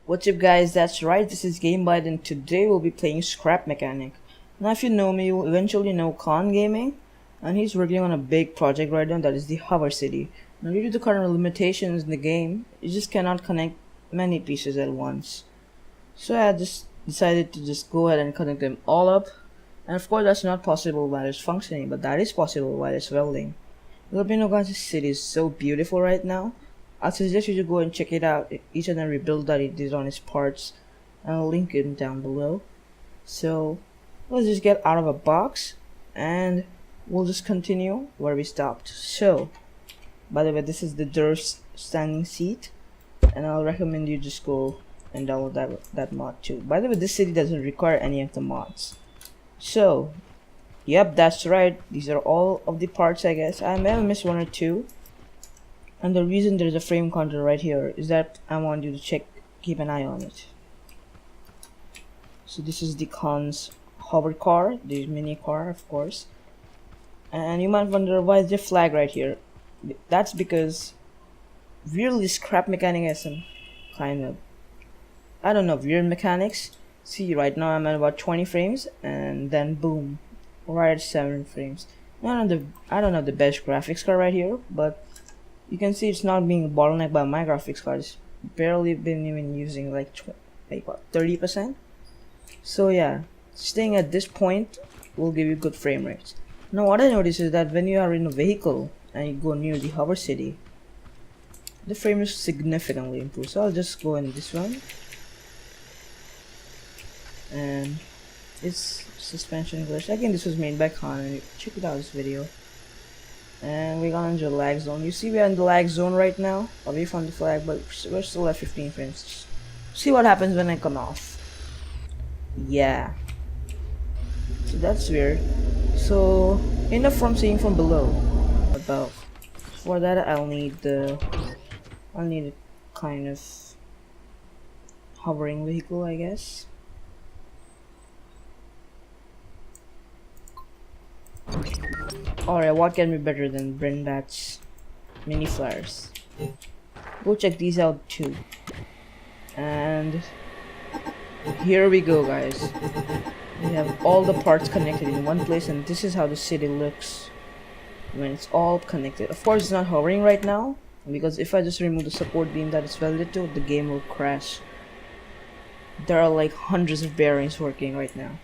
What's up guys, that's right, this is game-byte and today we'll be playing Scrap Mechanic. Now if you know me, you'll eventually know kAN Gaming, and he's working on a big project right now that is the HOVERCITY. Now due to the current limitations in the game, you just cannot connect many pieces at once. So I just decided to just go ahead and connect them all up, and of course that's not possible while it's functioning, but that is possible while it's welding. Let me know guys, this city is so beautiful right now. I suggest you to go and check it out, each and every build that he did on his parts, and I'll link it down below. So let's just get out of a box and we'll just continue where we stopped. So by the way, this is the Durst standing seat, and I'll recommend you just go and download that mod too. By the way, this city doesn't require any of the mods. So yep, that's right, these are all of the parts. I guess I may have missed one or two. And the reason there's a frame counter right here is that I want you to keep an eye on it. So this is the kAN's hover car, the mini car of course. And you might wonder why is there a flag right here. That's because really Scrap Mechanic has some kind of, I don't know, weird mechanics. See, right now I'm at about 20 frames and then boom, right at 7 frames. I don't have the best graphics card right here, but you can see it's not being bottlenecked by my graphics card. It's barely been even using like what, 30%. So yeah, staying at this point will give you good frame rates. Now what I noticed is that when you are in a vehicle and you go near the HOVERCITY, the frame is significantly improved. So I'll just go in this one, and it's suspension glitch. Again, this was made by kAN. Check it out, this video. And we got into the lag zone. You see we are in the lag zone right now, away from the flag, but we're still at 15 frames. See what happens when I come off. Yeah, so that's weird. So enough from seeing from below. Above. For that I'll need a kind of hovering vehicle, I guess. Alright, what can be better than Brent's mini flyers? Go check these out too. And here we go guys. We have all the parts connected in one place, and this is how the city looks when it's all connected. Of course it's not hovering right now, because if I just remove the support beam that it's welded to, the game will crash. There are like hundreds of bearings working right now.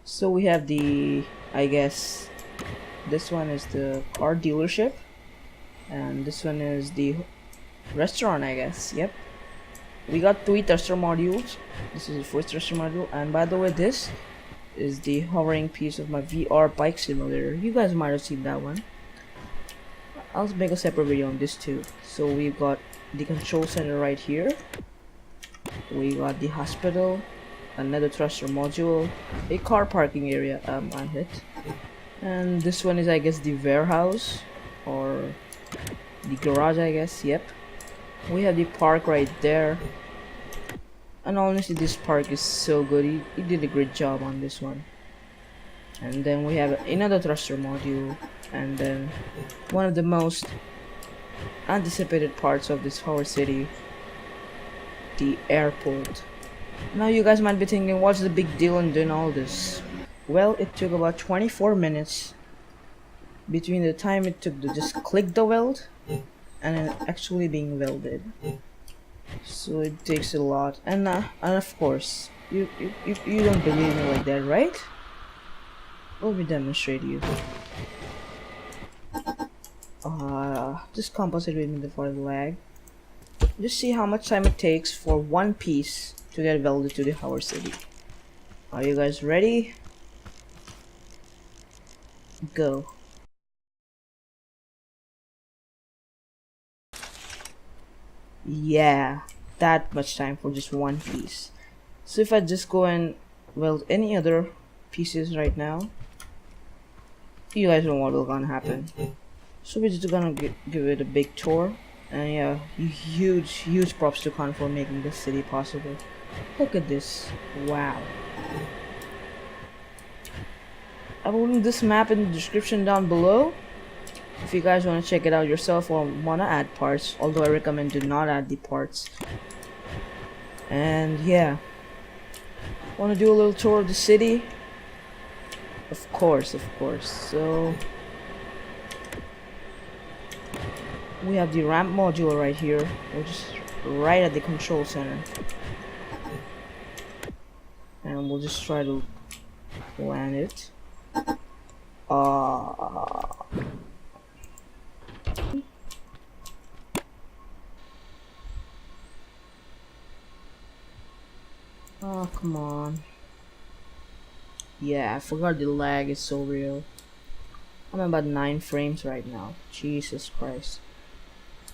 So we have the, I guess this one is the car dealership, and this one is the restaurant, I guess. Yep, we got 3 thruster modules. This is the first thruster module, and by the way, this is the hovering piece of my VR bike simulator. You guys might have seen that one. I'll make a separate video on this too. So we've got the control center right here, we got the hospital, another thruster module, a car parking area I hit, and this one is, I guess, the warehouse or the garage, I guess. Yep, we have the park right there, and honestly this park is so good. He did a great job on this one. And then we have another thruster module, and then one of the most anticipated parts of this HOVERCITY, the airport. Now you guys might be thinking, what's the big deal in doing all this? Well, it took about 24 minutes between the time it took to just click the weld and it actually being welded. So it takes a lot, and of course you don't believe me like that, right? Let me demonstrate you. Just compensate with me for the lag. Just see how much time it takes for one piece to get welded to the HOVERCITY. Are you guys ready? Go. Yeah, that much time for just one piece. So if I just go and weld any other pieces right now, you guys know what will gonna happen. So we're just gonna give it a big tour, and yeah, huge props to kAN for making this city possible. Look at this, wow. I will leave this map in the description down below if you guys want to check it out yourself or want to add parts, although I recommend do not add the parts. And yeah, want to do a little tour of the city? Of course, of course. So we have the ramp module right here, which is right at the control center. And we'll just try to land it. Oh, come on. Yeah, I forgot the lag is so real. I'm about 9 frames right now. Jesus Christ.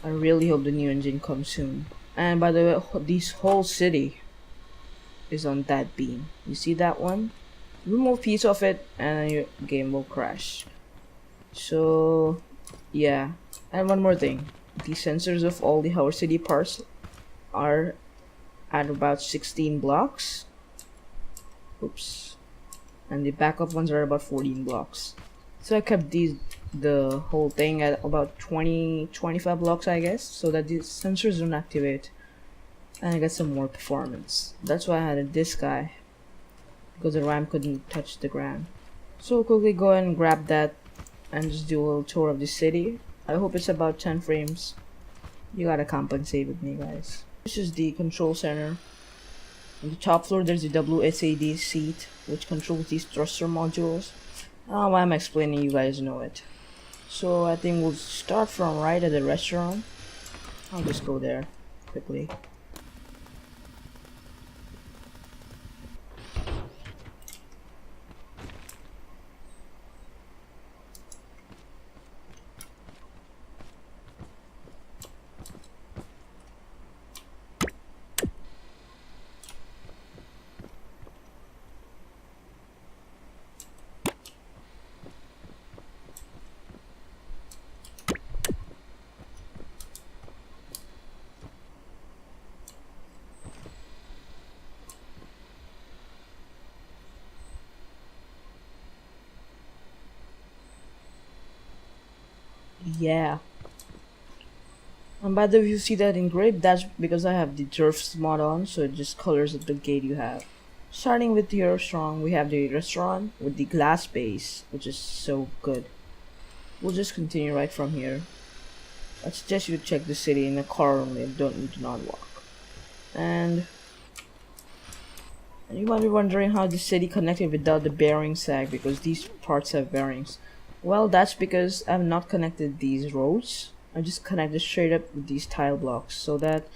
I really hope the new engine comes soon. And by the way, this whole city is on that beam. You see that one? Remove piece of it and your game will crash. So yeah. And one more thing. The sensors of all the HOVERCITY parts are at about 16 blocks. Oops. And the backup ones are about 14 blocks. So I kept the whole thing at about 25 blocks, I guess, so that these sensors don't activate and I get some more performance. That's why I added this guy, because the RAM couldn't touch the ground. So quickly go ahead and grab that and just do a little tour of the city. I hope it's about 10 frames. You gotta compensate with me, guys. This is the control center. On the top floor there's the WSAD seat, which controls these thruster modules. Why am I explaining? You guys know it. So I think we'll start from right at the restaurant. I'll just go there quickly. Yeah. And by the way, you see that engraved, that's because I have the turfs mod on, so it just colors up the gate you have. Starting with the restaurant, we have the restaurant with the glass base, which is so good. We'll just continue right from here. I suggest you check the city in a car only, do not walk. And you might be wondering how the city connected without the bearing sag, because these parts have bearings. Well, that's because I've not connected these roads. I just connected straight up with these tile blocks, so that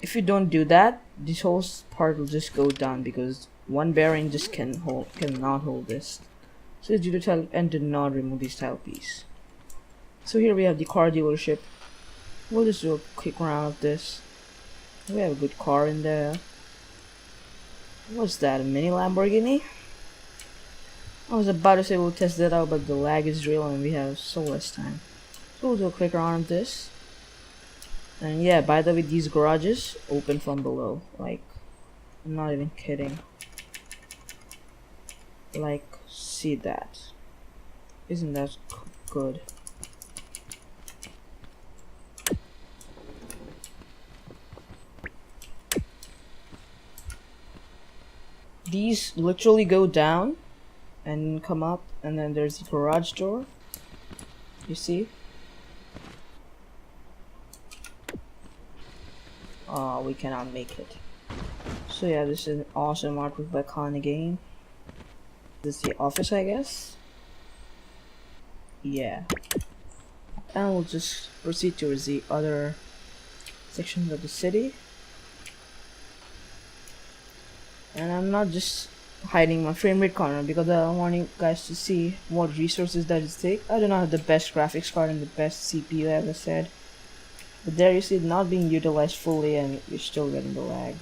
if you don't do that, this whole part will just go down, because one bearing just cannot hold this. So it's due to tile and did not remove these tile piece. So here we have the car dealership. We'll just do a quick round of this. We have a good car in there. What's that, a mini Lamborghini? I was about to say we'll test that out, but the lag is real and we have so less time. So we'll do a quick round of this. And yeah, by the way, these garages open from below. Like, I'm not even kidding. Like, see that. Isn't that good? These literally go down and come up, and then there's the garage door. You see? Oh, we cannot make it. So yeah, this is an awesome artwork by kAN again. This is the office, I guess. Yeah. And we'll just proceed towards the other sections of the city. And I'm not just hiding my frame rate corner because I want you guys to see what resources that it takes. I do not have the best graphics card and the best CPU, as I said. But there you see it not being utilized fully and you're still getting the lag.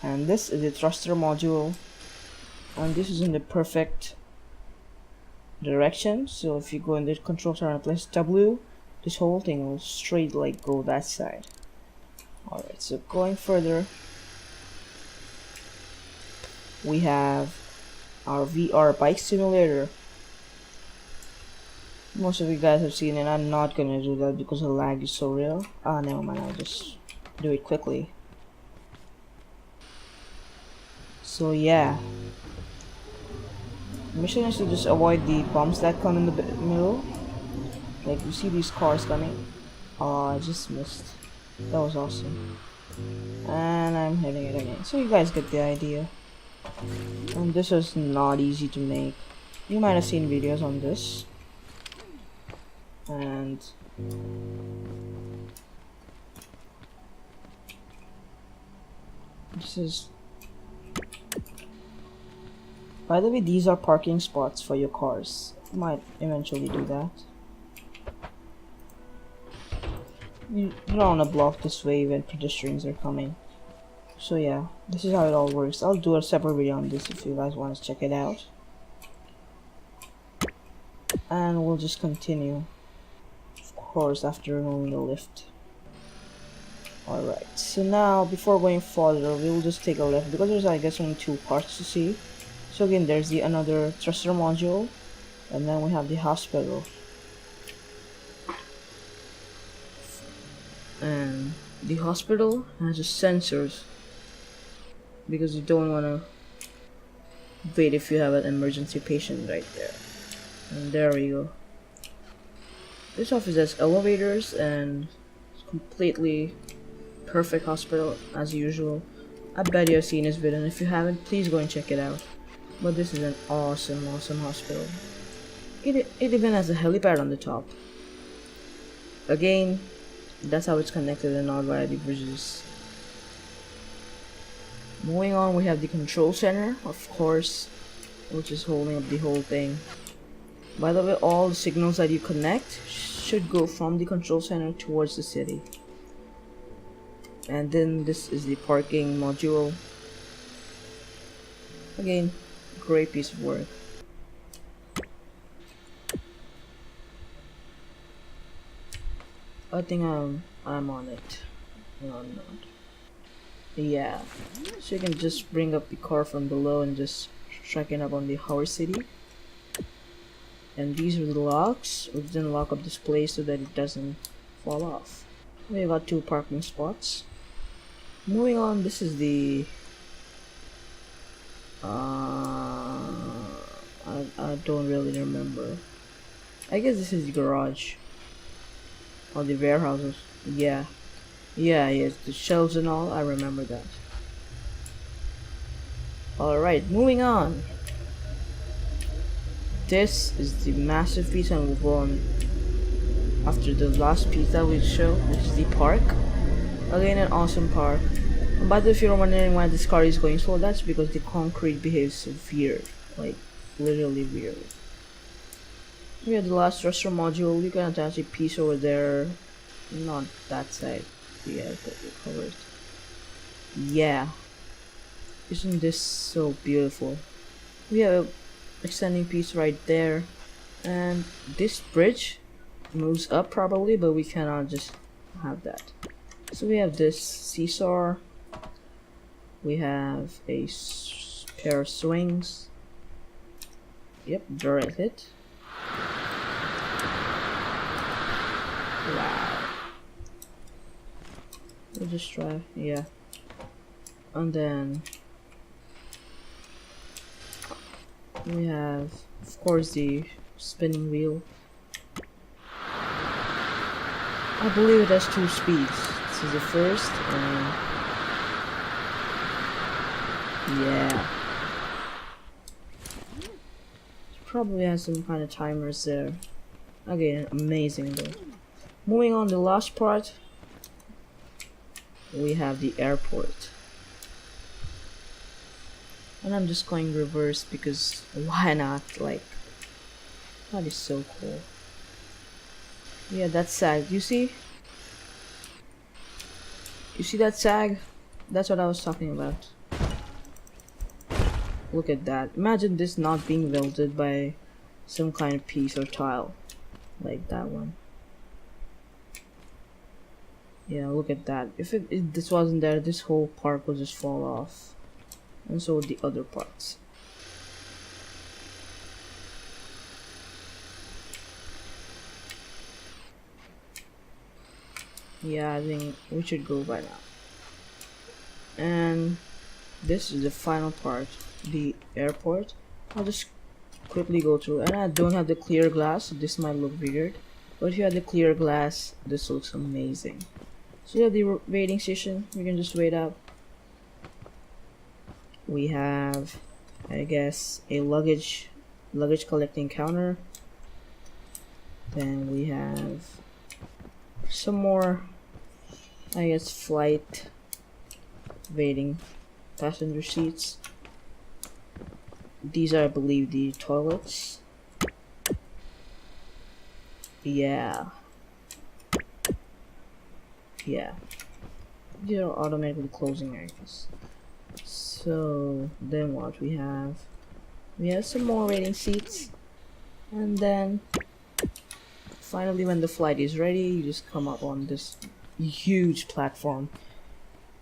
And this is the thruster module. And this is in the perfect direction. So if you go in the control center and press W, this whole thing will straight like go that side. Alright, so going further, we have our VR bike simulator. Most of you guys have seen it. I'm not gonna do that because the lag is so real. Ah, never mind. I'll just do it quickly. So yeah, the mission is to just avoid the bumps that come in the middle. Like you see these cars coming. Oh, I just missed. That was awesome. And I'm hitting it again. So you guys get the idea. And this is not easy to make. You might have seen videos on this. And this is, by the way, these are parking spots for your cars. You might eventually do that. You don't want to block this way when pedestrians are coming. So yeah, this is how it all works. I'll do a separate video on this if you guys want to check it out. And we'll just continue, of course, after removing the lift. Alright, so now before going further, we'll just take a left because there's, I guess, only 2 parts to see. So again, there's the another thruster module, and then we have the hospital. And the hospital has just sensors because you don't want to wait if you have an emergency patient right there. And there we go. This office has elevators and it's completely perfect hospital as usual. I bet you have seen this video, and if you haven't, please go and check it out. But this is an awesome hospital. It even has a helipad on the top. Again, that's how it's connected and not via the bridges. Moving on, we have the control center, of course, which is holding up the whole thing. By the way, all the signals that you connect should go from the control center towards the city. And then this is the parking module. Again, great piece of work. I think I'm on it. No, I'm not. Yeah. So you can just bring up the car from below and just track it up on the HOVERCITY. And these are the locks. We didn't lock up this place so that it doesn't fall off. We got 2 parking spots. Moving on, this is the I don't really remember. I guess this is the garage or the warehouses. Yeah, yes, the shelves and all. I remember that. All right, moving on. This is the massive piece, and we'll go on after the last piece that we show, which is the park. Again, an awesome park. But if you're wondering why this car is going slow, that's because the concrete behaves weird, like literally weird. We have the last thruster module. You can attach a piece over there, not that side. Yeah, covered. Yeah, isn't this so beautiful? We have an extending piece right there, and this bridge moves up probably, but we cannot just have that. So we have this seesaw. We have a pair of swings. Yep, direct hit. Wow. We'll just try, yeah. And then we have, of course, the spinning wheel. I believe it has 2 speeds. This is the first, and yeah. It probably has some kind of timers there. Again, amazing though. Moving on, the last part, we have the airport. And I'm just going reverse because why not? Like, that is so cool. Yeah, that sag. You see? You see that sag? That's what I was talking about. Look at that. Imagine this not being welded by some kind of piece or tile. Like that one. Yeah, look at that. If this wasn't there, this whole part would just fall off. And so would the other parts. Yeah, I think we should go by now. And this is the final part, the airport. I'll just quickly go through, and I don't have the clear glass, so this might look weird, but if you have the clear glass, this looks amazing. So you have the waiting station, we can just wait up. We have, I guess, a luggage collecting counter. Then we have some more, I guess, flight waiting passenger seats. These are, I believe, the toilets. Yeah. These are automatically closing, I guess. So then what we have some more waiting seats, and then finally when the flight is ready, you just come up on this huge platform.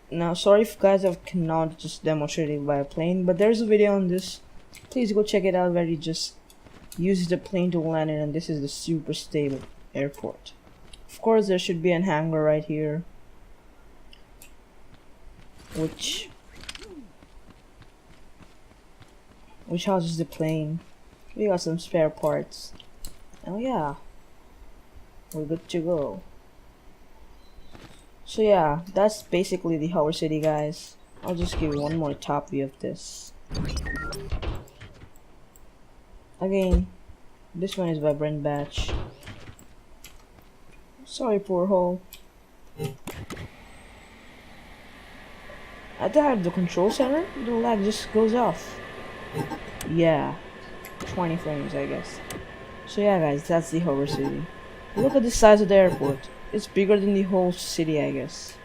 Now sorry if guys I cannot just demonstrate it by a plane, but there's a video on this, please go check it out, where you just use the plane to land in, and this is the super stable airport. Of course there should be an hangar right here, which houses the plane. We got some spare parts. Oh yeah, we're good to go. So yeah, that's basically the HOVERCITY, guys. I'll just give you one more top view of this. Again, this one is by Brent batch. Sorry, poor hole. At the heart of the control center, the lag just goes off. Yeah, 20 frames, I guess. So yeah, guys, that's the HOVERCITY. Look at the size of the airport. It's bigger than the whole city, I guess.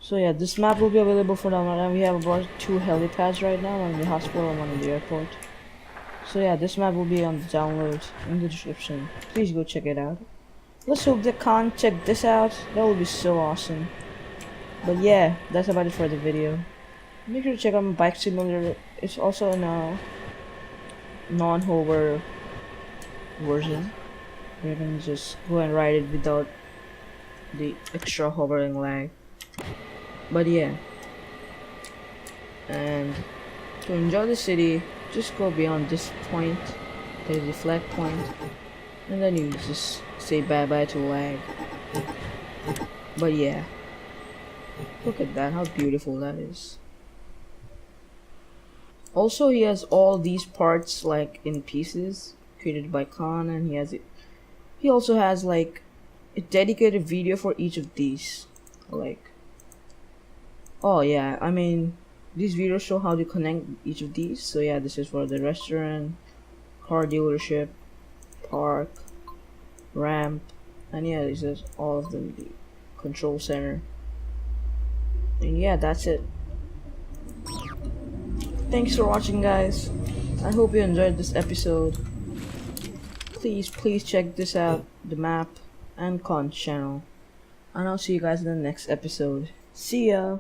So yeah, this map will be available for download, and we have about 2 helipads right now, one in the hospital and one in the airport. So yeah, this map will be on the download in the description. Please go check it out. Let's hope the kAN check this out. That would be so awesome. But yeah, that's about it for the video. Make sure to check out my bike simulator. It's also in a non-hover version. You can just go and ride it without the extra hovering lag. But yeah, and to enjoy the city, just go beyond this point. There's the flag point, and then you just say bye bye to lag. But yeah, look at that, how beautiful that is. Also, he has all these parts like in pieces created by kAN, and he also has like a dedicated video for each of these. Like, oh yeah, I mean, these videos show how to connect each of these. So yeah, this is for the restaurant, car dealership, park, ramp, and yeah, this is all of them, the control center. And yeah, that's it. Thanks for watching, guys. I hope you enjoyed this episode. Please check this out, the map and kAN channel. And I'll see you guys in the next episode. See ya!